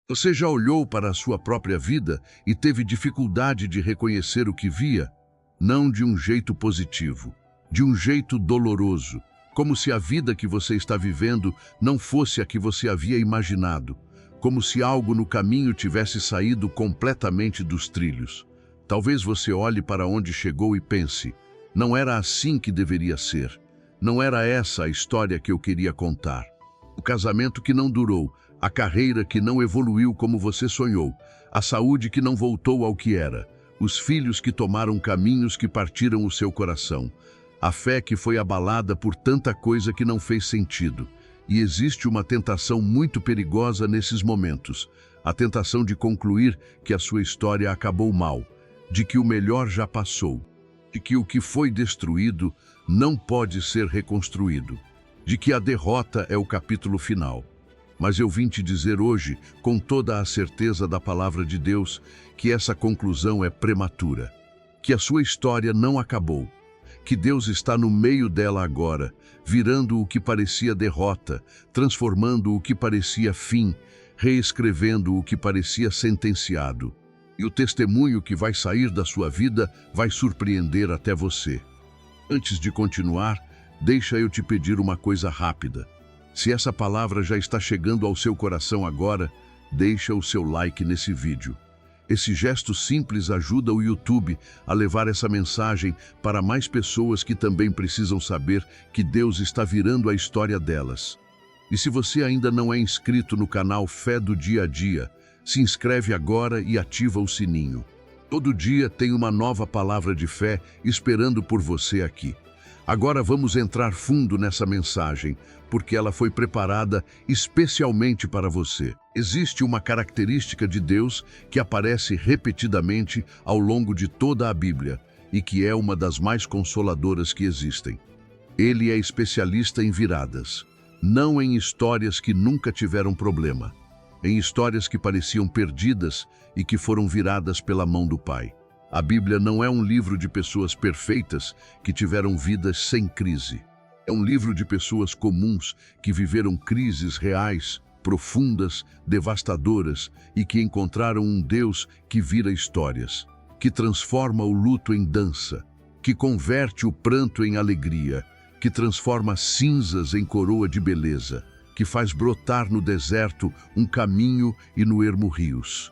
Você já olhou para a sua própria vida e teve dificuldade de reconhecer o que via? Não de um jeito positivo, de um jeito doloroso, como se a vida que você está vivendo não fosse a que você havia imaginado, como se algo no caminho tivesse saído completamente dos trilhos. Talvez você olhe para onde chegou e pense: não era assim que deveria ser. Não era essa a história que eu queria contar. O casamento que não durou, a carreira que não evoluiu como você sonhou, a saúde que não voltou ao que era, os filhos que tomaram caminhos que partiram o seu coração, a fé que foi abalada por tanta coisa que não fez sentido. E existe uma tentação muito perigosa nesses momentos, a tentação de concluir que a sua história acabou mal, de que o melhor já passou, de que o que foi destruído não pode ser reconstruído, de que a derrota é o capítulo final. Mas eu vim te dizer hoje, com toda a certeza da palavra de Deus, que essa conclusão é prematura, que a sua história não acabou, que Deus está no meio dela agora, virando o que parecia derrota, transformando o que parecia fim, reescrevendo o que parecia sentenciado. E o testemunho que vai sair da sua vida vai surpreender até você. Antes de continuar, deixa eu te pedir uma coisa rápida. Se essa palavra já está chegando ao seu coração agora, deixa o seu like nesse vídeo. Esse gesto simples ajuda o YouTube a levar essa mensagem para mais pessoas que também precisam saber que Deus está virando a história delas. E se você ainda não é inscrito no canal Fé do Dia a Dia, se inscreve agora e ativa o sininho. Todo dia tem uma nova palavra de fé esperando por você aqui. Agora vamos entrar fundo nessa mensagem, porque ela foi preparada especialmente para você. Existe uma característica de Deus que aparece repetidamente ao longo de toda a Bíblia e que é uma das mais consoladoras que existem. Ele é especialista em viradas, não em histórias que nunca tiveram problema, em histórias que pareciam perdidas e que foram viradas pela mão do Pai. A Bíblia não é um livro de pessoas perfeitas que tiveram vidas sem crise. É um livro de pessoas comuns que viveram crises reais, profundas, devastadoras e que encontraram um Deus que vira histórias, que transforma o luto em dança, que converte o pranto em alegria, que transforma cinzas em coroa de beleza, que faz brotar no deserto um caminho e no ermo rios.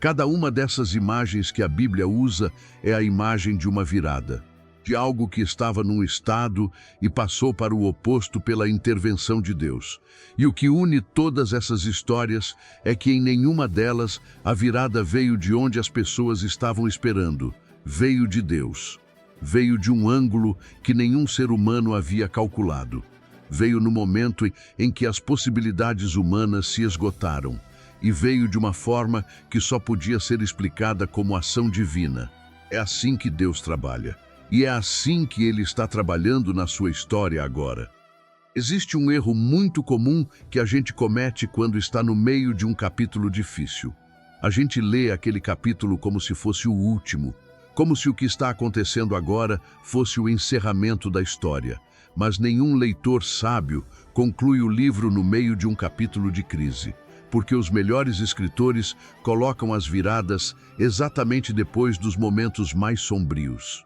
Cada uma dessas imagens que a Bíblia usa é a imagem de uma virada, de algo que estava num estado e passou para o oposto pela intervenção de Deus. E o que une todas essas histórias é que em nenhuma delas a virada veio de onde as pessoas estavam esperando, veio de Deus. Veio de um ângulo que nenhum ser humano havia calculado. Veio no momento em que as possibilidades humanas se esgotaram. E veio de uma forma que só podia ser explicada como ação divina. É assim que Deus trabalha. E é assim que Ele está trabalhando na sua história agora. Existe um erro muito comum que a gente comete quando está no meio de um capítulo difícil. A gente lê aquele capítulo como se fosse o último, como se o que está acontecendo agora fosse o encerramento da história. Mas nenhum leitor sábio conclui o livro no meio de um capítulo de crise, porque os melhores escritores colocam as viradas exatamente depois dos momentos mais sombrios.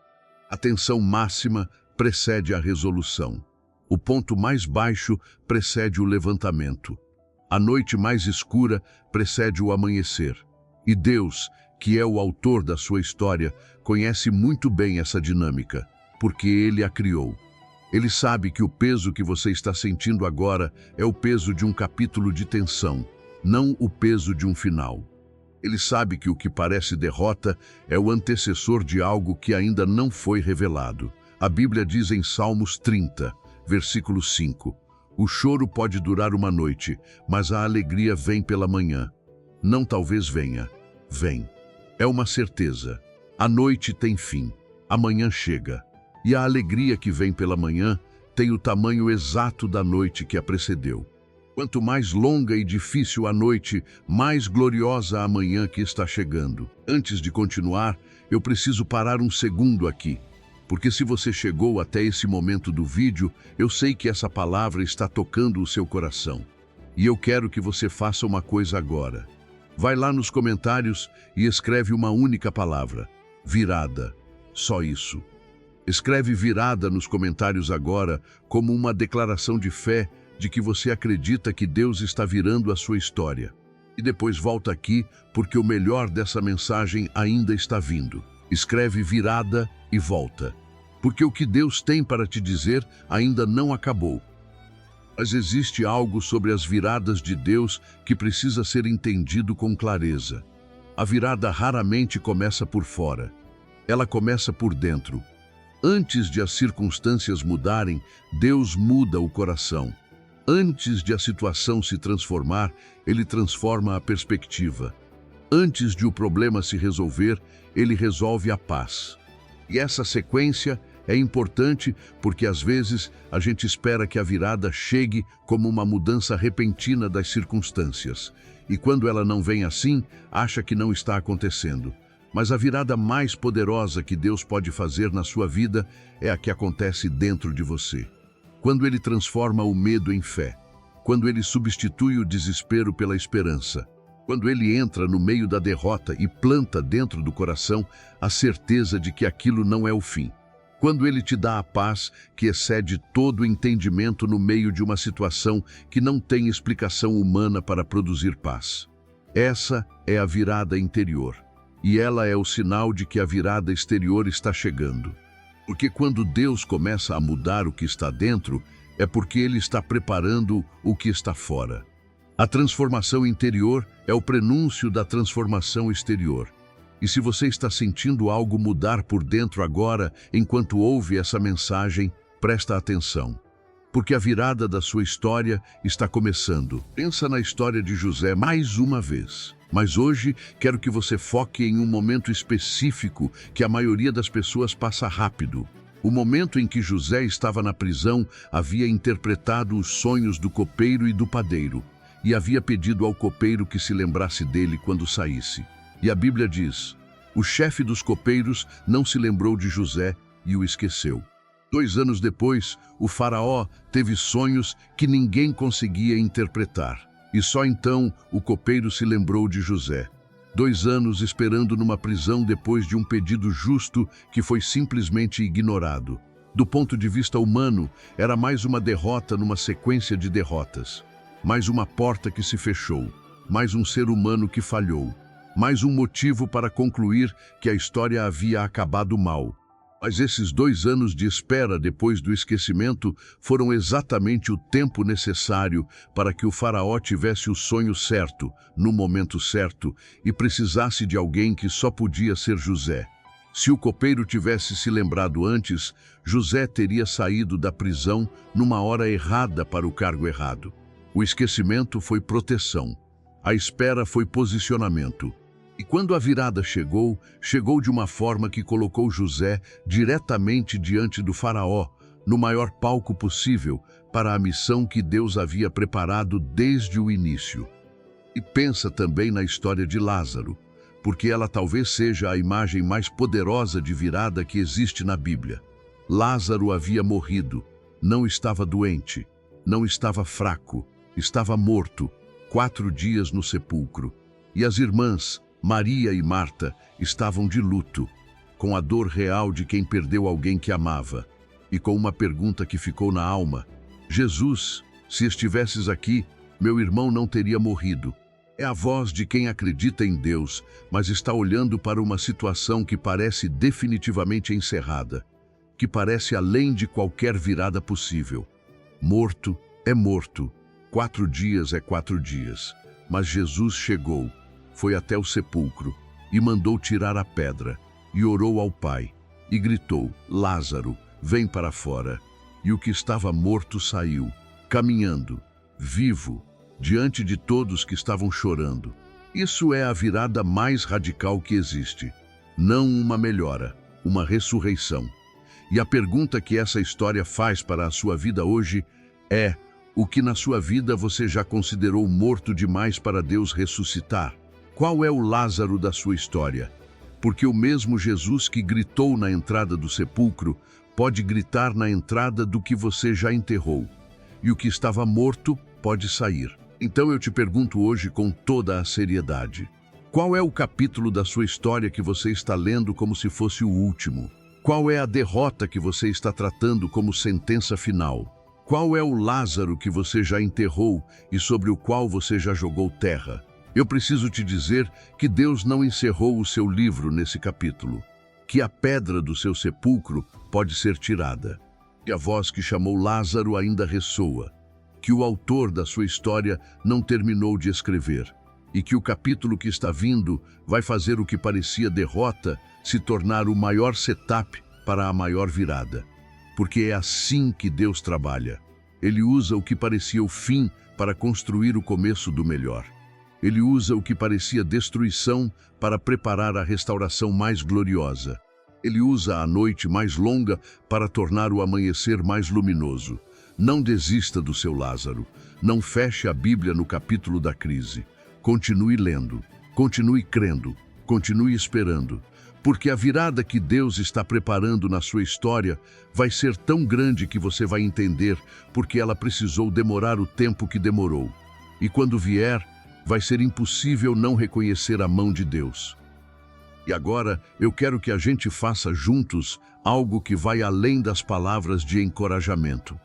A tensão máxima precede a resolução. O ponto mais baixo precede o levantamento. A noite mais escura precede o amanhecer. E Deus, que é o autor da sua história, conhece muito bem essa dinâmica, porque Ele a criou. Ele sabe que o peso que você está sentindo agora é o peso de um capítulo de tensão, não o peso de um final. Ele sabe que o que parece derrota é o antecessor de algo que ainda não foi revelado. A Bíblia diz em Salmos 30, versículo 5, o choro pode durar uma noite, mas a alegria vem pela manhã. Não talvez venha, vem. É uma certeza. A noite tem fim, amanhã chega. E a alegria que vem pela manhã tem o tamanho exato da noite que a precedeu. Quanto mais longa e difícil a noite, mais gloriosa a manhã que está chegando. Antes de continuar, eu preciso parar um segundo aqui, porque se você chegou até esse momento do vídeo, eu sei que essa palavra está tocando o seu coração. E eu quero que você faça uma coisa agora. Vai lá nos comentários e escreve uma única palavra: virada. Só isso. Escreve virada nos comentários agora como uma declaração de fé de que você acredita que Deus está virando a sua história. E depois volta aqui porque o melhor dessa mensagem ainda está vindo. Escreve virada e volta. Porque o que Deus tem para te dizer ainda não acabou. Mas existe algo sobre as viradas de Deus que precisa ser entendido com clareza. A virada raramente começa por fora. Ela começa por dentro. Antes de as circunstâncias mudarem, Deus muda o coração. Antes de a situação se transformar, Ele transforma a perspectiva. Antes de o problema se resolver, Ele resolve a paz. E essa sequência é importante porque às vezes a gente espera que a virada chegue como uma mudança repentina das circunstâncias. E quando ela não vem assim, acha que não está acontecendo. Mas a virada mais poderosa que Deus pode fazer na sua vida é a que acontece dentro de você. Quando Ele transforma o medo em fé. Quando Ele substitui o desespero pela esperança. Quando Ele entra no meio da derrota e planta dentro do coração a certeza de que aquilo não é o fim. Quando Ele te dá a paz que excede todo o entendimento no meio de uma situação que não tem explicação humana para produzir paz. Essa é a virada interior. E ela é o sinal de que a virada exterior está chegando. Porque quando Deus começa a mudar o que está dentro, é porque Ele está preparando o que está fora. A transformação interior é o prenúncio da transformação exterior. E se você está sentindo algo mudar por dentro agora, enquanto ouve essa mensagem, presta atenção. Porque a virada da sua história está começando. Pensa na história de José mais uma vez. Mas hoje quero que você foque em um momento específico que a maioria das pessoas passa rápido. O momento em que José estava na prisão havia interpretado os sonhos do copeiro e do padeiro. E havia pedido ao copeiro que se lembrasse dele quando saísse. E a Bíblia diz: o chefe dos copeiros não se lembrou de José e o esqueceu. 2 anos depois, o faraó teve sonhos que ninguém conseguia interpretar. E só então o copeiro se lembrou de José. 2 anos esperando numa prisão depois de um pedido justo que foi simplesmente ignorado. Do ponto de vista humano, era mais uma derrota numa sequência de derrotas. Mais uma porta que se fechou. Mais um ser humano que falhou. Mais um motivo para concluir que a história havia acabado mal. Mas esses 2 anos de espera depois do esquecimento foram exatamente o tempo necessário para que o faraó tivesse o sonho certo, no momento certo, e precisasse de alguém que só podia ser José. Se o copeiro tivesse se lembrado antes, José teria saído da prisão numa hora errada para o cargo errado. O esquecimento foi proteção. A espera foi posicionamento. E quando a virada chegou, chegou de uma forma que colocou José diretamente diante do faraó, no maior palco possível, para a missão que Deus havia preparado desde o início. E pensa também na história de Lázaro, porque ela talvez seja a imagem mais poderosa de virada que existe na Bíblia. Lázaro havia morrido, não estava doente, não estava fraco, estava morto, 4 dias no sepulcro. E as irmãs, Maria e Marta, estavam de luto, com a dor real de quem perdeu alguém que amava, e com uma pergunta que ficou na alma: Jesus, se estivesses aqui, meu irmão não teria morrido. É a voz de quem acredita em Deus, mas está olhando para uma situação que parece definitivamente encerrada, que parece além de qualquer virada possível. Morto é morto, 4 dias é 4 dias, mas Jesus chegou. Foi até o sepulcro e mandou tirar a pedra, e orou ao Pai, e gritou: Lázaro, vem para fora. E o que estava morto saiu, caminhando, vivo, diante de todos que estavam chorando. Isso é a virada mais radical que existe. Não uma melhora, uma ressurreição. E a pergunta que essa história faz para a sua vida hoje é: o que na sua vida você já considerou morto demais para Deus ressuscitar? Qual é o Lázaro da sua história? Porque o mesmo Jesus que gritou na entrada do sepulcro pode gritar na entrada do que você já enterrou. E o que estava morto pode sair. Então eu te pergunto hoje com toda a seriedade: qual é o capítulo da sua história que você está lendo como se fosse o último? Qual é a derrota que você está tratando como sentença final? Qual é o Lázaro que você já enterrou e sobre o qual você já jogou terra? Eu preciso te dizer que Deus não encerrou o seu livro nesse capítulo, que a pedra do seu sepulcro pode ser tirada, que a voz que chamou Lázaro ainda ressoa, que o autor da sua história não terminou de escrever e que o capítulo que está vindo vai fazer o que parecia derrota se tornar o maior setup para a maior virada. Porque é assim que Deus trabalha. Ele usa o que parecia o fim para construir o começo do melhor. Ele usa o que parecia destruição para preparar a restauração mais gloriosa. Ele usa a noite mais longa para tornar o amanhecer mais luminoso. Não desista do seu Lázaro. Não feche a Bíblia no capítulo da crise. Continue lendo, continue crendo, continue esperando. Porque a virada que Deus está preparando na sua história vai ser tão grande que você vai entender porque ela precisou demorar o tempo que demorou. E quando vier, vai ser impossível não reconhecer a mão de Deus. E agora eu quero que a gente faça juntos algo que vai além das palavras de encorajamento.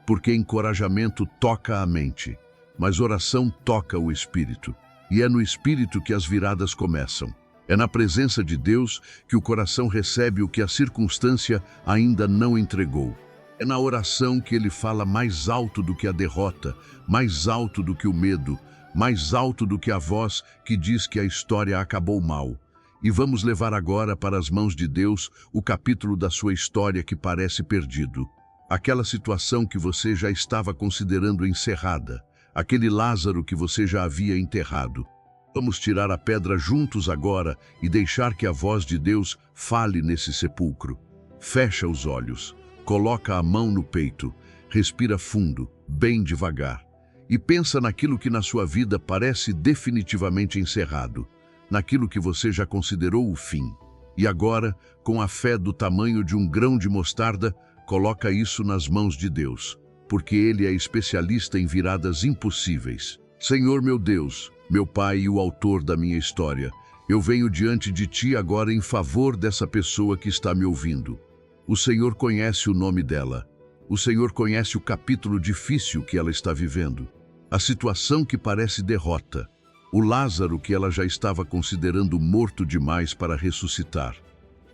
Porque encorajamento toca a mente, mas oração toca o espírito. E é no espírito que as viradas começam. É na presença de Deus que o coração recebe o que a circunstância ainda não entregou. É na oração que ele fala mais alto do que a derrota, mais alto do que o medo, mais alto do que a voz que diz que a história acabou mal. E vamos levar agora para as mãos de Deus o capítulo da sua história que parece perdido. Aquela situação que você já estava considerando encerrada. Aquele Lázaro que você já havia enterrado. Vamos tirar a pedra juntos agora e deixar que a voz de Deus fale nesse sepulcro. Fecha os olhos, coloca a mão no peito, respira fundo, bem devagar. E pensa naquilo que na sua vida parece definitivamente encerrado, naquilo que você já considerou o fim. E agora, com a fé do tamanho de um grão de mostarda, coloca isso nas mãos de Deus, porque Ele é especialista em viradas impossíveis. Senhor meu Deus, meu Pai e o autor da minha história, eu venho diante de Ti agora em favor dessa pessoa que está me ouvindo. O Senhor conhece o nome dela. O Senhor conhece o capítulo difícil que ela está vivendo. A situação que parece derrota. O Lázaro que ela já estava considerando morto demais para ressuscitar.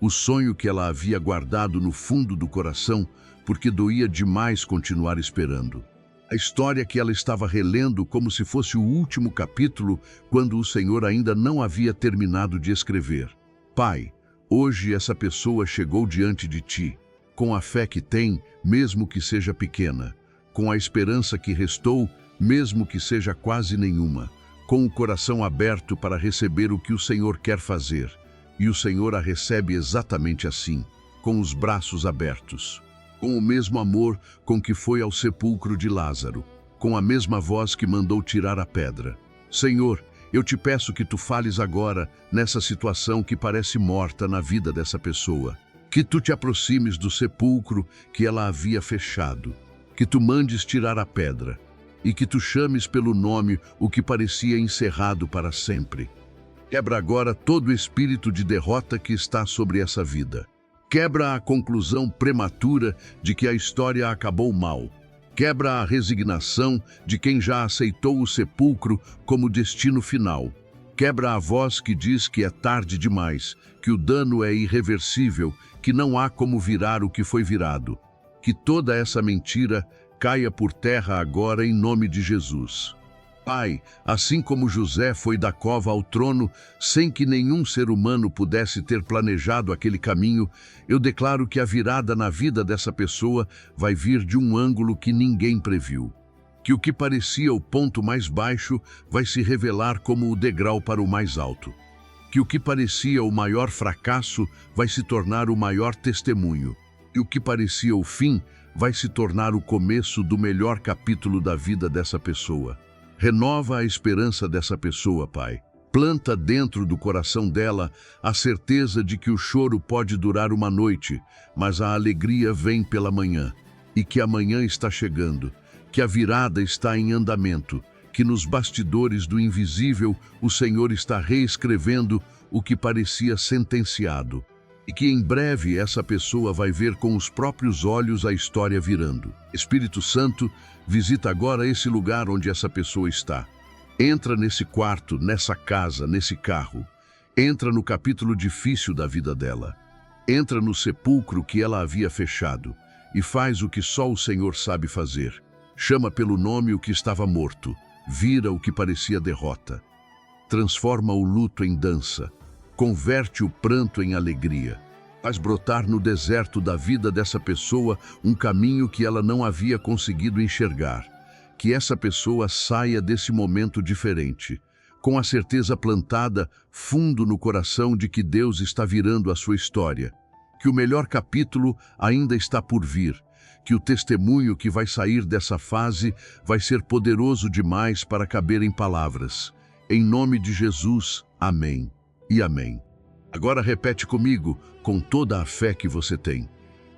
O sonho que ela havia guardado no fundo do coração porque doía demais continuar esperando. A história que ela estava relendo como se fosse o último capítulo, quando o Senhor ainda não havia terminado de escrever. Pai, hoje essa pessoa chegou diante de Ti, com a fé que tem, mesmo que seja pequena, com a esperança que restou, mesmo que seja quase nenhuma, com o coração aberto para receber o que o Senhor quer fazer. E o Senhor a recebe exatamente assim, com os braços abertos. Com o mesmo amor com que foi ao sepulcro de Lázaro, com a mesma voz que mandou tirar a pedra. Senhor, eu te peço que tu fales agora nessa situação que parece morta na vida dessa pessoa. Que tu te aproximes do sepulcro que ela havia fechado. Que tu mandes tirar a pedra. E que tu chames pelo nome o que parecia encerrado para sempre. Quebra agora todo o espírito de derrota que está sobre essa vida. Quebra a conclusão prematura de que a história acabou mal. Quebra a resignação de quem já aceitou o sepulcro como destino final. Quebra a voz que diz que é tarde demais, que o dano é irreversível, que não há como virar o que foi virado. Que toda essa mentira caia por terra agora em nome de Jesus. Pai, assim como José foi da cova ao trono, sem que nenhum ser humano pudesse ter planejado aquele caminho, eu declaro que a virada na vida dessa pessoa vai vir de um ângulo que ninguém previu. Que o que parecia o ponto mais baixo vai se revelar como o degrau para o mais alto. Que o que parecia o maior fracasso vai se tornar o maior testemunho. E o que parecia o fim vai se tornar o começo do melhor capítulo da vida dessa pessoa. Renova a esperança dessa pessoa, Pai. Planta dentro do coração dela a certeza de que o choro pode durar uma noite, mas a alegria vem pela manhã. E que amanhã está chegando, que a virada está em andamento, que nos bastidores do invisível o Senhor está reescrevendo o que parecia sentenciado, e que em breve essa pessoa vai ver com os próprios olhos a história virando. Espírito Santo, visita agora esse lugar onde essa pessoa está. Entra nesse quarto, nessa casa, nesse carro. Entra no capítulo difícil da vida dela. Entra no sepulcro que ela havia fechado e faz o que só o Senhor sabe fazer. Chama pelo nome o que estava morto, vira o que parecia derrota. Transforma o luto em dança, converte o pranto em alegria. Faz brotar no deserto da vida dessa pessoa um caminho que ela não havia conseguido enxergar. Que essa pessoa saia desse momento diferente, com a certeza plantada fundo no coração de que Deus está virando a sua história, que o melhor capítulo ainda está por vir, que o testemunho que vai sair dessa fase vai ser poderoso demais para caber em palavras. Em nome de Jesus, amém e amém. Agora repete comigo, com toda a fé que você tem.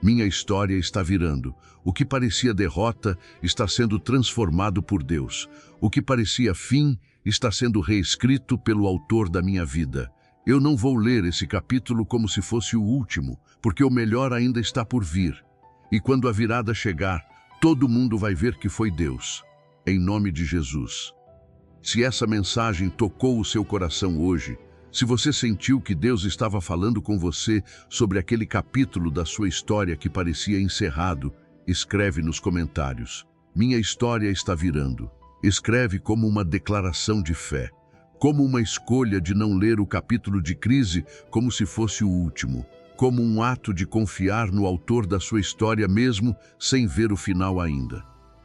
Minha história está virando. O que parecia derrota está sendo transformado por Deus. O que parecia fim está sendo reescrito pelo autor da minha vida. Eu não vou ler esse capítulo como se fosse o último, porque o melhor ainda está por vir. E quando a virada chegar, todo mundo vai ver que foi Deus. Em nome de Jesus. Se essa mensagem tocou o seu coração hoje, se você sentiu que Deus estava falando com você sobre aquele capítulo da sua história que parecia encerrado, escreve nos comentários. Minha história está virando. Escreve como uma declaração de fé, como uma escolha de não ler o capítulo de crise como se fosse o último, como um ato de confiar no autor da sua história mesmo sem ver o final ainda.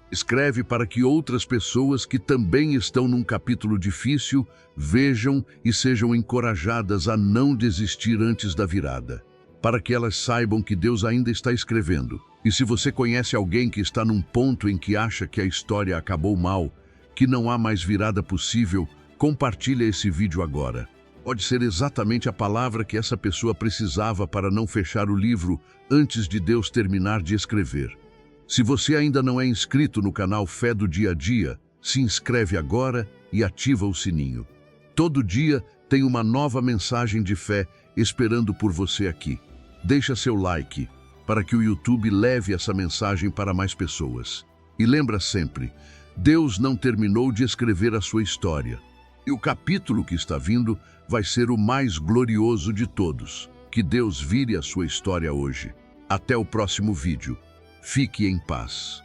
Escreve para que outras pessoas que também estão num capítulo difícil vejam e sejam encorajadas a não desistir antes da virada, para que elas saibam que Deus ainda está escrevendo. E se você conhece alguém que está num ponto em que acha que a história acabou mal, que não há mais virada possível, compartilha esse vídeo agora. Pode ser exatamente a palavra que essa pessoa precisava para não fechar o livro antes de Deus terminar de escrever. Se você ainda não é inscrito no canal Fé do Dia a Dia, se inscreve agora e ativa o sininho. Todo dia tem uma nova mensagem de fé esperando por você aqui. Deixa seu like para que o YouTube leve essa mensagem para mais pessoas. E lembra sempre, Deus não terminou de escrever a sua história. E o capítulo que está vindo vai ser o mais glorioso de todos. Que Deus vire a sua história hoje. Até o próximo vídeo. Fique em paz.